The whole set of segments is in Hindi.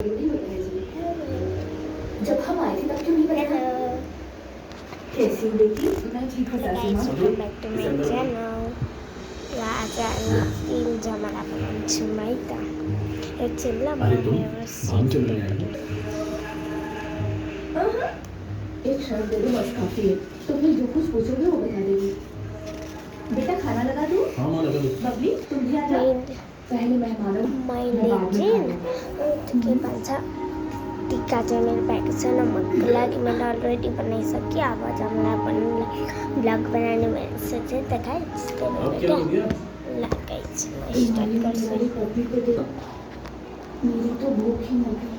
जरूरी होता है जी। जब हम आए थे तब क्यों नहीं बताया? कैसी हो बेटी? मैं ठीक हूँ सासू माँ। एक शर्त दे दो बस काफी है। तो फिर जो कुछ पूछोगे वो बता देगी। बेटा खाना लगा दूँ? हाँ माँ लगा दो। बबली तुम भी आ जाओ। पहले मेहमानों टीका चैनल पैक से नमक लगी मैंने ऑलरेडी बनाई सकी आवाज हमने अपन ब्लॉग बनाने में सोचे तक है इसके अब लिए क्या हो गया? लगाई तुम्हारी स्टार्ट कर मेरी पति को दे। मेरी तो भूख ही मर गई।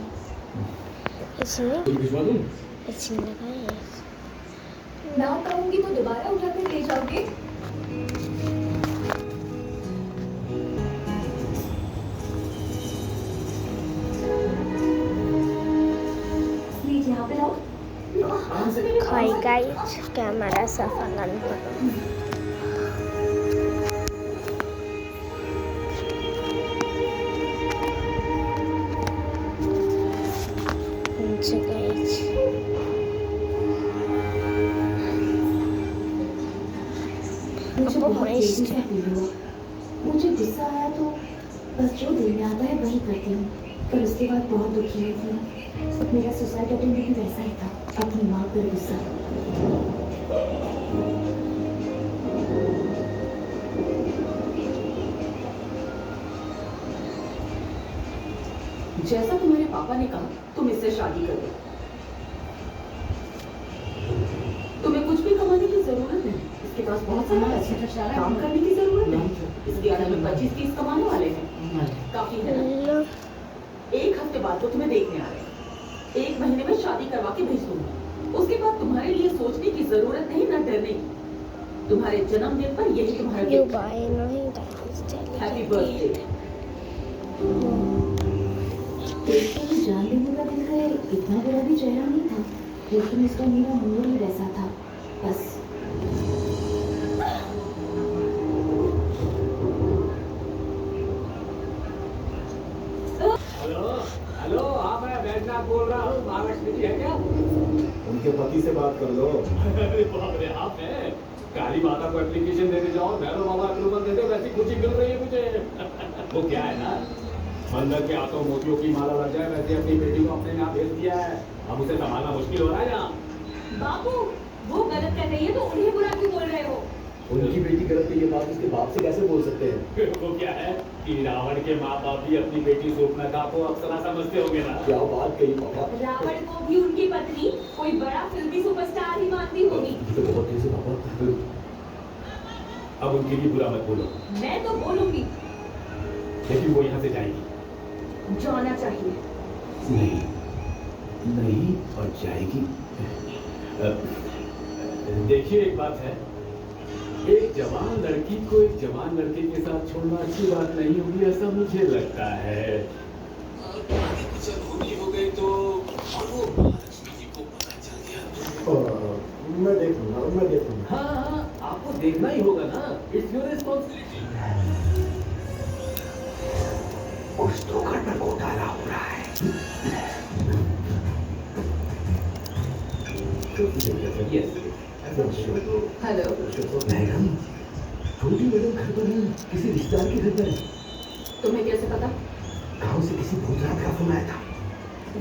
इसमें कुछ भिजवा दूँ? इसमें लगाई ना कहूँगी तो दोबारा उठा कर ले जाओगे? प्लीज यहाँ पे आओ। खाई गाइस कैमरा सफा करना गाइस मुझे बहुत तेजी से फील हुआ। मुझे गुस्सा आया तो बस जो दिल में आता है वही करती हूँ। पर उसके बाद बहुत दुखी हुई थी। मेरा सुसाइड अटेम्प्ट भी वैसा ही था। अपनी माँ पर गुस्सा। जैसा तुम्हारे पापा ने कहा तुम इससे शादी कर लो। तुम्हें कुछ भी कमाने की जरूरत नहीं। इसके पास बहुत सारा पैसा है। काम करने की जरूरत नहीं। इसके आने में 25-30 कमाने वाले हैं। काफी है ना? एक हफ्ते बाद वो तुम्हें देखने आ रहे हैं। 1 महीने में शादी करवा के भेज दूंगा। उसके बाद तुम्हारे लिए सोचने की जरूरत नहीं, ना डरने की। तुम्हारे जन्मदिन पर यही तुम्हारा गिफ्ट है। Happy birthday. देखकर जान लेने का दिल करे इतना बुरा भी चेहरा नहीं था। लेकिन इसका मेरा मूड ही वैसा था। बस हेलो हेलो हाँ मैं बैजनाथ बोल रहा हूँ। महालक्ष्मी जी है क्या? उनके पति से बात कर लो। अरे बाप रे आप हैं? काली माता को एप्लीकेशन देने जाओ, भैरव बाबा अप्रूवल दे दो, वैसी खुशी मिल रही है मुझे। वो क्या है ना, मंदिर के हाथों मोतियों की माला लग जाए वैसे अपनी बेटी को अपने यहाँ भेज दिया है। अब उसे संभालना मुश्किल हो रहा है यहाँ। बाबू वो गलत कर रही है तो उन्हें बुरा क्यों बोल रहे हो? उनकी बेटी गलत है ये बात उसके बाप से कैसे बोल सकते हैं? वो क्या है कि रावण के माँ बाप भी अपनी बेटी शूर्पणखा को अप्सरा समझते होंगे ना। क्या बात कही पापा। रावण को भी उनकी पत्नी कोई बड़ा फिल्मी सुपरस्टार ही मानती होगी। ये तो बहुत तेज है पापा। अब उनके लिए बुरा मत बोलो। मैं तो बोलूंगी। लेकिन वो यहाँ से जाएगी जाना चाहिए। नहीं नहीं और जाएगी। देखिए एक बात है, एक जवान लड़की को एक जवान लड़के के साथ छोड़ना अच्छी बात नहीं होगी ऐसा मुझे लगता है। कुछ अनहोनी हो गई तो और वो महालक्ष्मी जी को पता चल गया तो मैं देखूंगा। हाँ हाँ आपको देखना ही होगा ना, इट्स योर रिस्पॉन्सिबिलिटी। कुछ तो गड़बड़ घोटाला हो रहा है। यस हेलो मैडम छोटी मैडम घर पर नहीं, किसी रिश्तेदार के घर पर है। तुम्हें कैसे पता? गांव से किसी भूतनाथ का फोन आया था।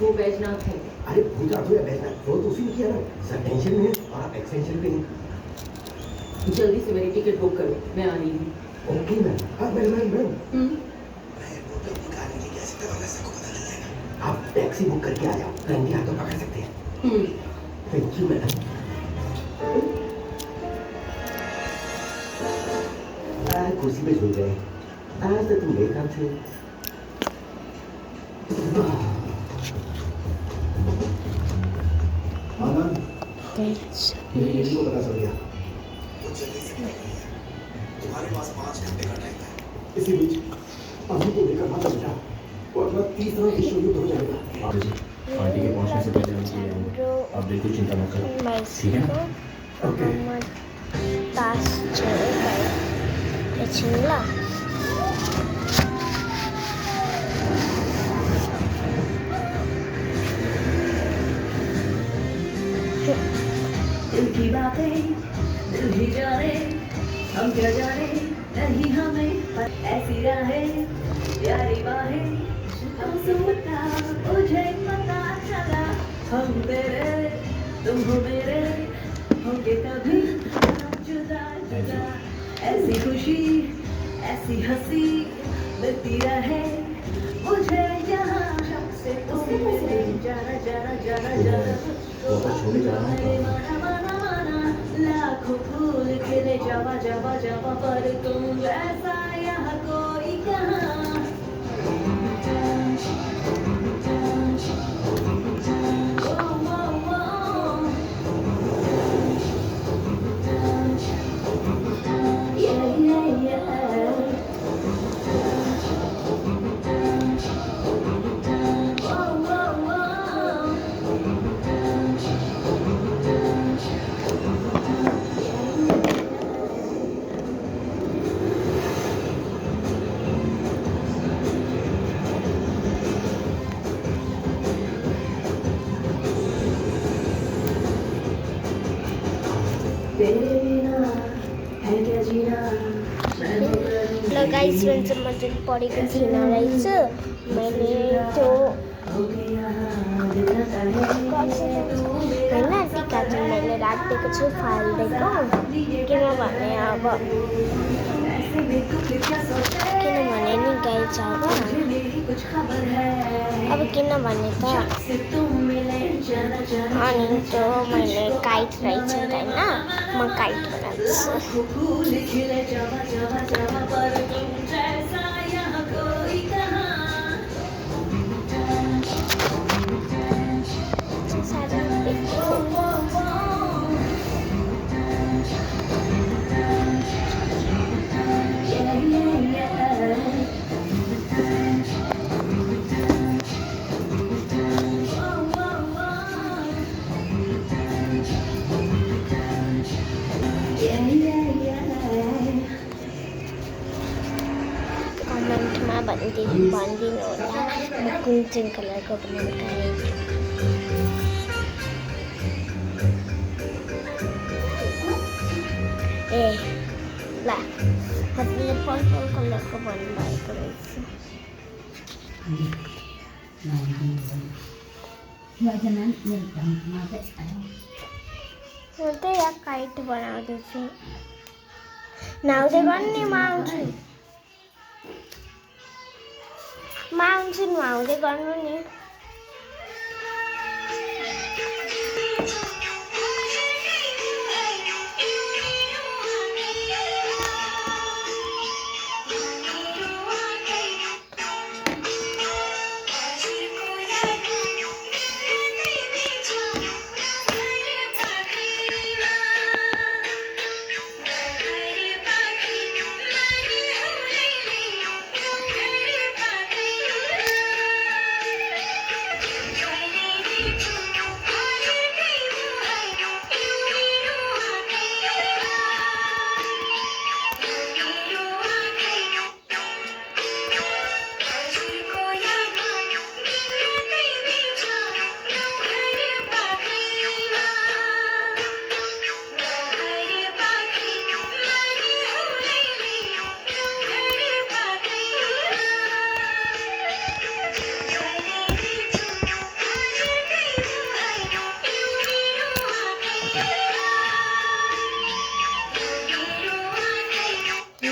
वो बैजनाथ है। अरे भूतनाथ हो या बैजनाथ फोन तो उसी ने किया ना। सर टेंशन में है और आप एक्सटेंशन पे हैं। जल्दी से मेरी टिकट बुक करो, मैं आ रही हूँ। Okay ma'am. हाँ मैडम मैं होटल निकालने की कैसे करूँगा सबको पता लग जाएगा। आप टैक्सी बुक करके आ जाओ, रंगे हाथों पकड़ सकते हैं। Thank you madam. कुर्सी पे झूल गए। आज तो तुम बेकार थे। आनंद ये को पता चल गया। वो जल्दी से करनी है। तुम्हारे पास 5 घंटे का टाइम है। इसी बीच अभी को लेकर मत बेटा, वरना तीसरा विश्व युद्ध हो जाएगा। आंटी के पहुंचने से पहले हम चले जाएंगे। आप बिल्कुल चिंता मत करो, ठीक है ना? ओके। ताश छोड़े छिंगला बातें दिल ही जाने हम क्या जाने नहीं हमें पर ऐसी राहें प्यारी बाहें सुनता मुझे पता चला हम तेरे तुम हो मेरे होंगे कभी जुदा जुदा ऐसी खुशी ऐसी हंसी मिलती रहे मुझे यहाँ से तुम मिले जाना जाना जाना जाना माना माना माना लाखों फूल खिले जावा जावा जावा पर तुम जैसा यहाँ कोई कहाँ तेरे बिना है क्या जीना ल गाइस फ्रेन्ड्स मजाले पढेको थिइनँ रहेछ मैले त्यो होइन टिका चाहिँ मैले राखिदिएको छु फालिदिएको किनभने नि गाइस अब किनभने त अनि त्यो मैले काइट रहेछ होइन म काइट बनाउँछु फूल खिले जावा जावा जावा पर तुम जैसा यहाँ कोई कहाँ सारा कमेन्टमा भनिदिनु होला म कुन चाहिँ कलरको बनाउनु ए ल हजुरले पर्पल कलरको भन्नुभएको रहेछ म त यहाँ काइट बनाउँदैछु नआउँदै गर्नु नि म आउँछु नुहाउँदै गर्नु नि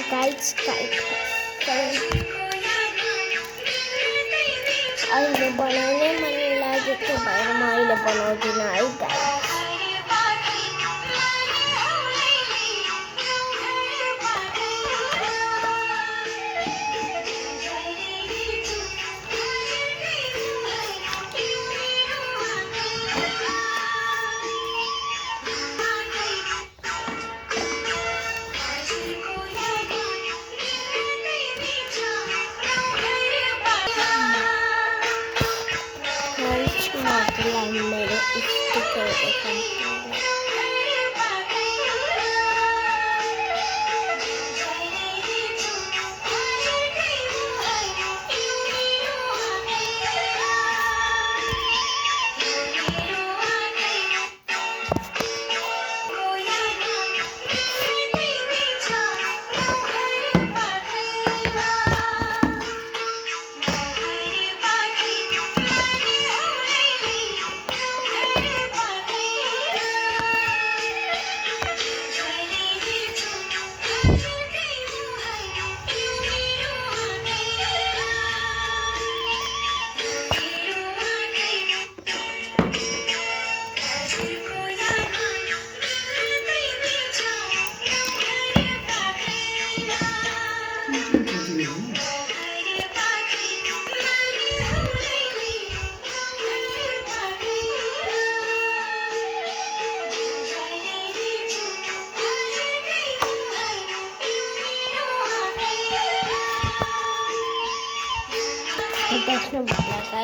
गाइस अहिले बनाउनै मन लागेको भएर म अहिले बनाउँदिनँ है गाइस मेरो स्टिकर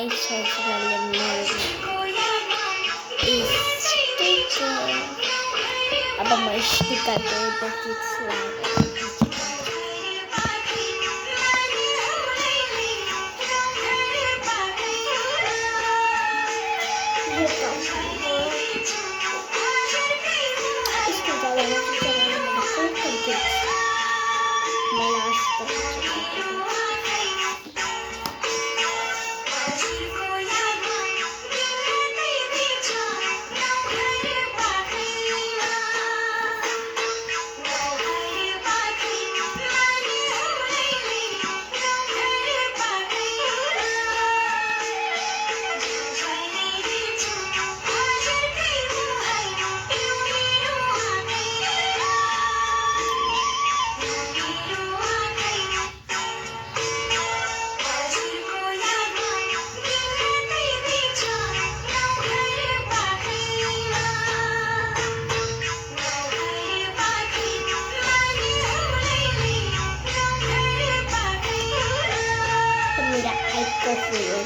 गाइस छोड़ने में स्टिकर अब मैं स्टिकर दे देती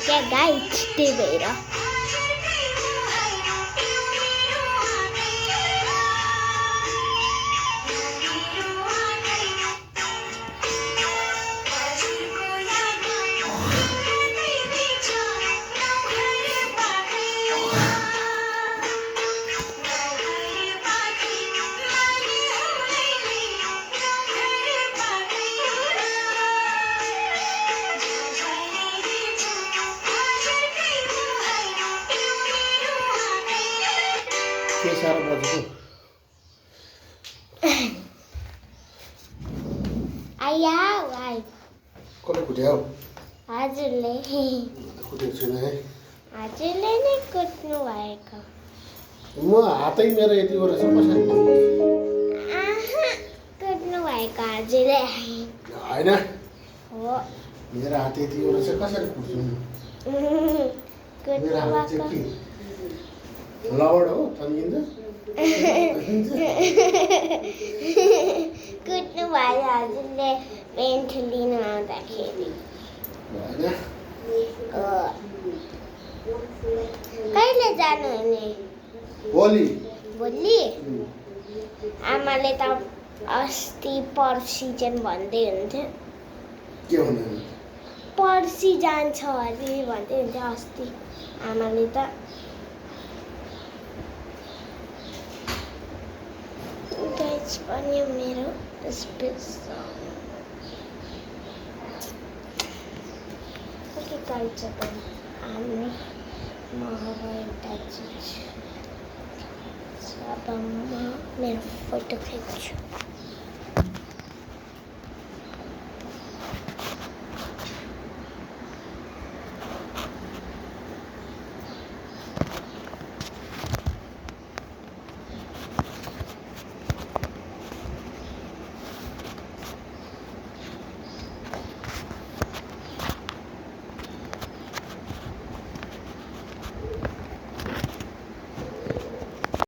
क्या गाइस दे बेरा के साह्रो बजेको आया भाइ कसले कुट्यो हजुरले कुटेको छैन है हजुरले नै कुट्नु भएको म हातै मेरो यति गरेर कसरी कुट्नु भएको हजुरले होइन हो मेरो हात यति गरेर चाहिँ कसरी कुट्छु मेरो कुट्नु हात चाहिँ भएको के लवड हो तन्किन्छ कुट्नु भयो हजुरले पेन्ट लिनु आउँदाखेरि होइन कहिले जानुहुने भोलि भोलि आमाले त अस्ति पर्सि चाहिँ भन्दै हुन्थ्यो के भन्नु पर्सि जान्छ अरे भन्दै हुन्थ्यो अस्ति आमाले त गाइस पनि मेरो स्पेस के गाइस पनि हामी म अब एउटा चिज अब म मेरो फोटो खिच्छु